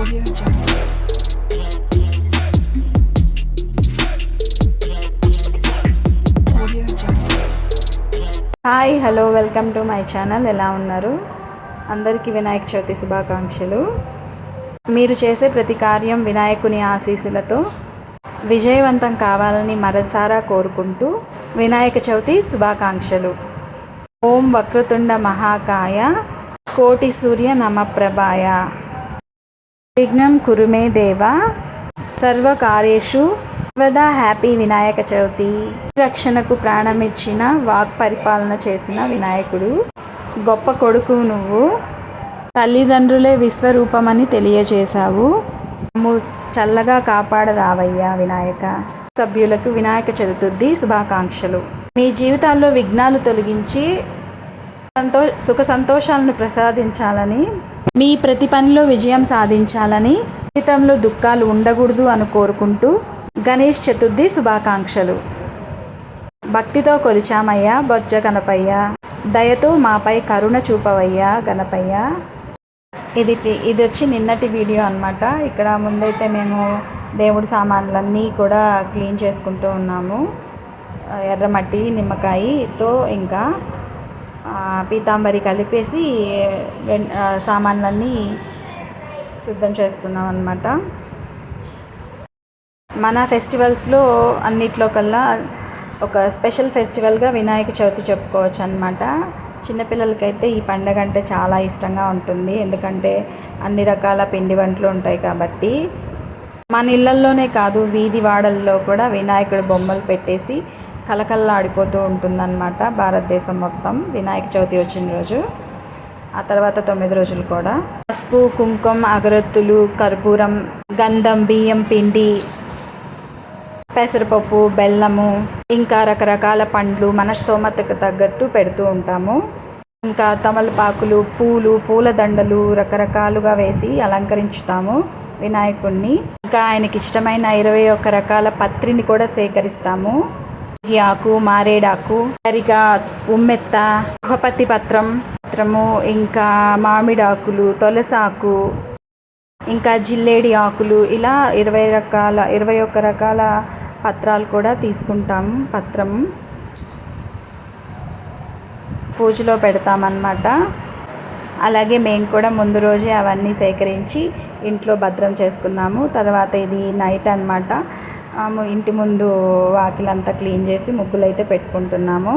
Audio Jungle. Audio Jungle. Hi hello welcome to my channel. ఎలా ఉన్నారు? అందరికీ వినాయక చవితి శుభాకాంక్షలు. మీరు చేసే ప్రతి కార్యం వినాయకుని ఆశీస్సులతో విజయవంతం కావాలని మరోసారి కోరుకుంటూ వినాయక చవితి శుభాకాంక్షలు. ఓం వక్రతుండ మహాకాయ కోటి సూర్య నమప్రభాయ విఘ్నం కురుమే దేవ సర్వకార్యేషు సర్వదా. హ్యాపీ వినాయక చవితి. రక్షణకు ప్రాణమిచ్చిన వాక్ పరిపాలన చేసిన వినాయకుడు, గొప్ప కొడుకు నువ్వు. తల్లిదండ్రులే విశ్వరూపమని తెలియజేశావు. చల్లగా కాపాడరావయ్యా వినాయక. సభ్యులకు వినాయక చతుర్థి శుభాకాంక్షలు. మీ జీవితాల్లో విఘ్నాలు తొలగించి సుఖ సంతోషాలను ప్రసాదించాలని, మీ ప్రతి పనిలో విజయం సాధించాలని, జీవితంలో దుఃఖాలు ఉండకూడదు అని కోరుకుంటూ గణేష్ చతుర్థి శుభాకాంక్షలు. భక్తితో కొలిచామయ్యా బొజ్జ గణపయ్య, దయతో మాపై కరుణ చూపవయ్యా గణపయ్య. ఇది వచ్చి నిన్నటి వీడియో అన్నమాట. ఇక్కడ ముందైతే మేము దేవుడి సామాన్లన్నీ కూడా క్లీన్ చేసుకుంటూ ఉన్నాము. ఎర్రమట్టి నిమ్మకాయతో ఇంకా పీతాంబరి కలిపేసి సామాన్లన్నీ సిద్ధం చేస్తున్నాం అన్నమాట. మన ఫెస్టివల్స్లో అన్నిట్లో కల్లా ఒక స్పెషల్ ఫెస్టివల్గా వినాయక చవితి చెప్పుకోవచ్చు అన్నమాట. చిన్నపిల్లలకైతే ఈ పండగ అంటే చాలా ఇష్టంగా ఉంటుంది. ఎందుకంటే అన్ని రకాల పిండి వంటలు ఉంటాయి కాబట్టి. మన ఇళ్ళల్లోనే కాదు, వీధి వాడల్లో కూడా వినాయకుడి బొమ్మలు పెట్టేసి కలకల్లాడిపోతూ ఉంటుందన్నమాట భారతదేశం మొత్తం వినాయక చవితి వచ్చిన రోజు. ఆ తర్వాత 9 రోజులు కూడా పసుపు, కుంకుమ, అగరొత్తులు, కర్పూరం, గంధం, బియ్యం పిండి, పెసరపప్పు, బెల్లము, ఇంకా రకరకాల పండ్లు మన స్తోమతకు తగ్గట్టు పెడుతూ ఉంటాము. ఇంకా తమలపాకులు, పూలు, పూలదండలు రకరకాలుగా వేసి అలంకరించుతాము వినాయకుడిని. ఇంకా ఆయనకి ఇష్టమైన 21 రకాల పత్రిని కూడా సేకరిస్తాము. ఆకు, మారేడాకు, సరిగా ఉమ్మెత్త, గృహపతి పత్రము, ఇంకా మామిడాకులు, తులసాకు, ఇంకా జిల్లేడి ఆకులు, ఇలా 21 రకాల పత్రాలు కూడా తీసుకుంటాము. పత్రం పూజలో పెడతామన్నమాట. అలాగే మేము కూడా ముందు రోజే అవన్నీ సేకరించి ఇంట్లో భద్రం చేసుకున్నాము. తర్వాత ఇది నైట్ అన్నమాట. ఇంటి ముందు వాకిలంతా క్లీన్ చేసి ముగ్గులు అయితే పెట్టుకుంటున్నాము.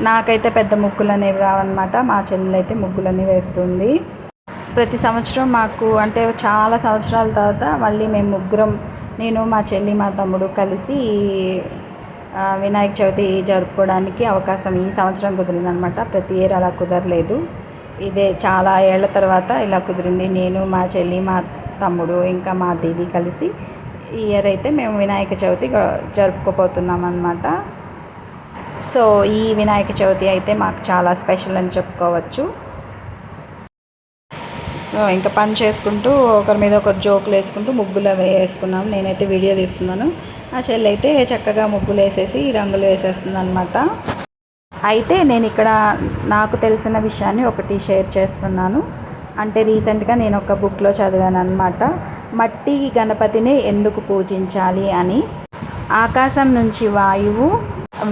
నాకైతే పెద్ద ముగ్గులు అనేవి రావన్నమాట. మా చెల్లెలు అయితే ముగ్గులన్నీ వేస్తుంది. ప్రతి సంవత్సరం మాకు అంటే చాలా సంవత్సరాల తర్వాత మళ్ళీ మేము ముగ్గురం, నేను, మా చెల్లి, మా తమ్ముడు కలిసి వినాయక చవితి జరుపుకోవడానికి అవకాశం ఈ సంవత్సరం కుదిరిందనమాట. ప్రతి ఇయర్ అలా కుదరలేదు. ఇదే చాలా ఏళ్ల తర్వాత ఇలా కుదిరింది. నేను, మా చెల్లి, మా తమ్ముడు, ఇంకా మా దీది కలిసి ఈ ఇయర్ అయితే మేము వినాయక చవితి జరుపుకోపోతున్నాం అన్నమాట. సో ఈ వినాయక చవితి అయితే మాకు చాలా స్పెషల్ అని చెప్పుకోవచ్చు. సో ఇంకా పని చేసుకుంటూ ఒకరి మీద ఒకరు జోకులు వేసుకుంటూ ముగ్గులు వేసుకున్నాము. నేనైతే వీడియో తీస్తున్నాను. ఆ చెల్లి అయితే చక్కగా ముగ్గులు వేసేసి రంగులు వేసేస్తుంది అనమాట. అయితే నేను ఇక్కడ నాకు తెలిసిన విషయాన్ని ఒకటి షేర్ చేస్తున్నాను. అంటే రీసెంట్గా నేను ఒక బుక్లో చదివాను అన్నమాట. మట్టి గణపతిని ఎందుకు పూజించాలి అని. ఆకాశం నుంచి వాయువు,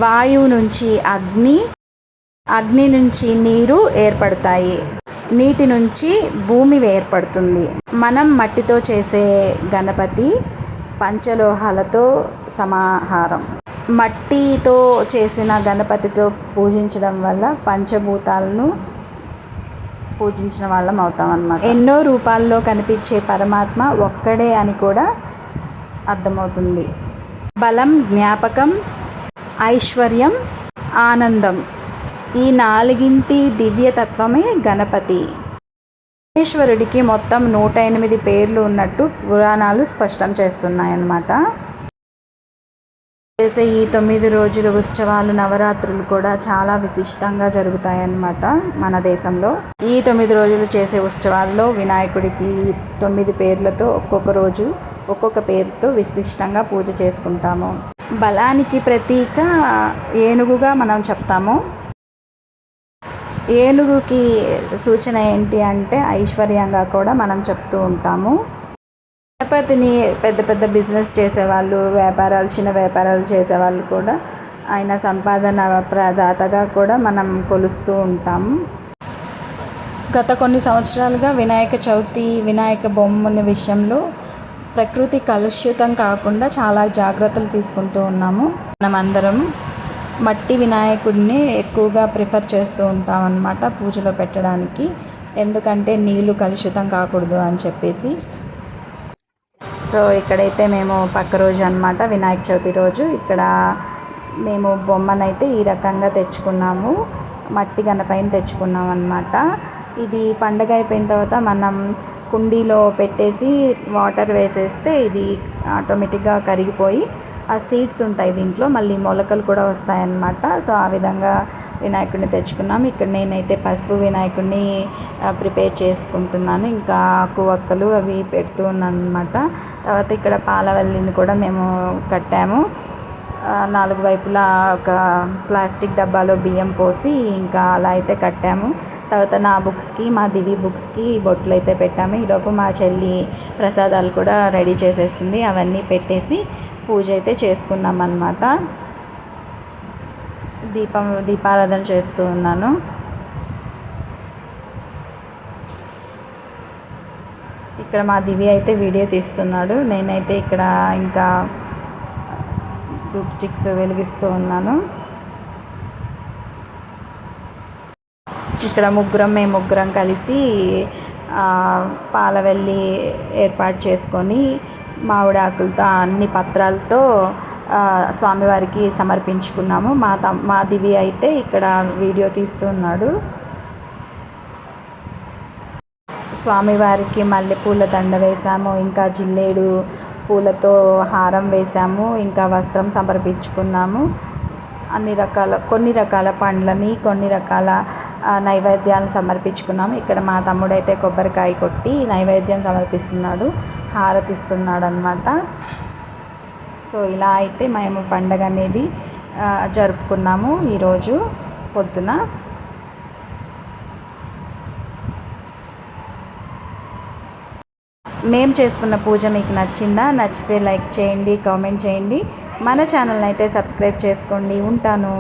వాయువు నుంచి అగ్ని, అగ్ని నుంచి నీరు ఏర్పడతాయి, నీటి నుంచి భూమి ఏర్పడుతుంది. మనం మట్టితో చేసే గణపతి పంచలోహాలతో సమాహారం. మట్టితో చేసిన గణపతితో పూజించడం వల్ల పంచభూతాలను పూజించిన వాళ్ళం అవుతాం అన్నమాట. ఎన్నో రూపాల్లో కనిపించే పరమాత్మ ఒక్కడే అని కూడా అర్థమవుతుంది. బలం, జ్ఞాపకం, ఐశ్వర్యం, ఆనందం, ఈ 4 దివ్యతత్వమే గణపతి. ఈశ్వరుడికి మొత్తం 108 పేర్లు ఉన్నట్టు పురాణాలు స్పష్టం చేస్తున్నాయన్నమాట. చేసే ఈ 9 రోజుల ఉత్సవాలు, నవరాత్రులు కూడా చాలా విశిష్టంగా జరుగుతాయన్నమాట మన దేశంలో. ఈ 9 రోజులు చేసే ఉత్సవాల్లో వినాయకుడికి 9 పేర్లతో ఒక్కొక్క రోజు ఒక్కొక్క పేరుతో విశిష్టంగా పూజ చేసుకుంటాము. బలానికి ప్రతీక ఏనుగుగా మనం చెప్తాము. ఏనుగుకి సూచన ఏంటి అంటే ఐశ్వర్యంగా కూడా మనం చెప్తూ ఉంటాము. గణపతిని పెద్ద పెద్ద బిజినెస్ చేసేవాళ్ళు, వ్యాపారాలు, చిన్న వ్యాపారాలు చేసేవాళ్ళు కూడా ఆయన సంపాదన ప్రదాతగా కూడా మనం కొలుస్తూ ఉంటాము. గత కొన్ని సంవత్సరాలుగా వినాయక చవితి, వినాయక బొమ్మల విషయంలో ప్రకృతి కలుషితం కాకుండా చాలా జాగ్రత్తలు తీసుకుంటూ ఉన్నాము. మనమందరం మట్టి వినాయకుడిని ఎక్కువగా ప్రిఫర్ చేస్తూ ఉంటాం అన్నమాట పూజలో పెట్టడానికి. ఎందుకంటే నీళ్ళు కలుషితం కాకూడదు అని చెప్పేసి. సో ఇక్కడైతే మేము పక్క రోజు అనమాట వినాయక చవితి రోజు ఇక్కడ మేము బొమ్మనైతే ఈ రకంగా తెచ్చుకున్నాము. మట్టి గణపైన తెచ్చుకున్నాం అన్నమాట. ఇది పండగ అయిపోయిన తర్వాత మనం కుండీలో పెట్టేసి వాటర్ వేసేస్తే ఇది ఆటోమేటిక్గా కరిగిపోయి ఆ సీడ్స్ ఉంటాయి దీంట్లో, మళ్ళీ మొలకలు కూడా వస్తాయన్నమాట. సో ఆ విధంగా వినాయకుడిని తెచ్చుకున్నాము. ఇక్కడ నేనైతే పసుపు వినాయకుడిని ప్రిపేర్ చేసుకుంటున్నాను. ఇంకా ఆకు వక్కలు అవి పెడుతూ ఉన్నాను అనమాట. తర్వాత ఇక్కడ పాలవల్లిని కూడా మేము కట్టాము. 4 వైపులా ఒక ప్లాస్టిక్ డబ్బాలో బియ్యం పోసి ఇంకా అలా అయితే కట్టాము. తర్వాత నా బుక్స్కి, మా దివి బుక్స్కి బొట్లు అయితే పెట్టాము. ఈలోపు మా చెల్లి ప్రసాదాలు కూడా రెడీ చేసేసింది. అవన్నీ పెట్టేసి పూజ అయితే చేసుకున్నాం అన్నమాట. దీపారాధన చేస్తూ ఉన్నాను. ఇక్కడ మా దివి అయితే వీడియో తీస్తున్నాడు. నేనైతే ఇక్కడ ఇంకా ధూప్ స్టిక్స్ వెలిగిస్తూ ఉన్నాను. ఇక్కడ మేము ముగ్గురం కలిసి పాలవెల్లి ఏర్పాటు చేసుకొని మామిడి ఆకులతో అన్ని పత్రాలతో స్వామివారికి సమర్పించుకున్నాము. మా దివి అయితే ఇక్కడ వీడియో తీస్తున్నాడు. స్వామివారికి మల్లెపూల దండ వేసాము, ఇంకా జిల్లేడు పూలతో హారం వేసాము, ఇంకా వస్త్రం సమర్పించుకున్నాము. కొన్ని రకాల పండ్లని, కొన్ని రకాల నైవేద్యాలను సమర్పించుకున్నాము. ఇక్కడ మా తమ్ముడైతే కొబ్బరికాయ కొట్టి నైవేద్యం సమర్పిస్తున్నాడు, హారతిస్తున్నాడు అన్నమాట. సో ఇలా అయితే మేము పండగ అనేది జరుపుకున్నాము ఈరోజు పొద్దున. మేము చేసుకున్న పూజ మీకు నచ్చిందా? నచ్చితే లైక్ చేయండి, కామెంట్ చేయండి. మన ఛానల్ని అయితే సబ్స్క్రైబ్ చేసుకోండి. ఉంటాను.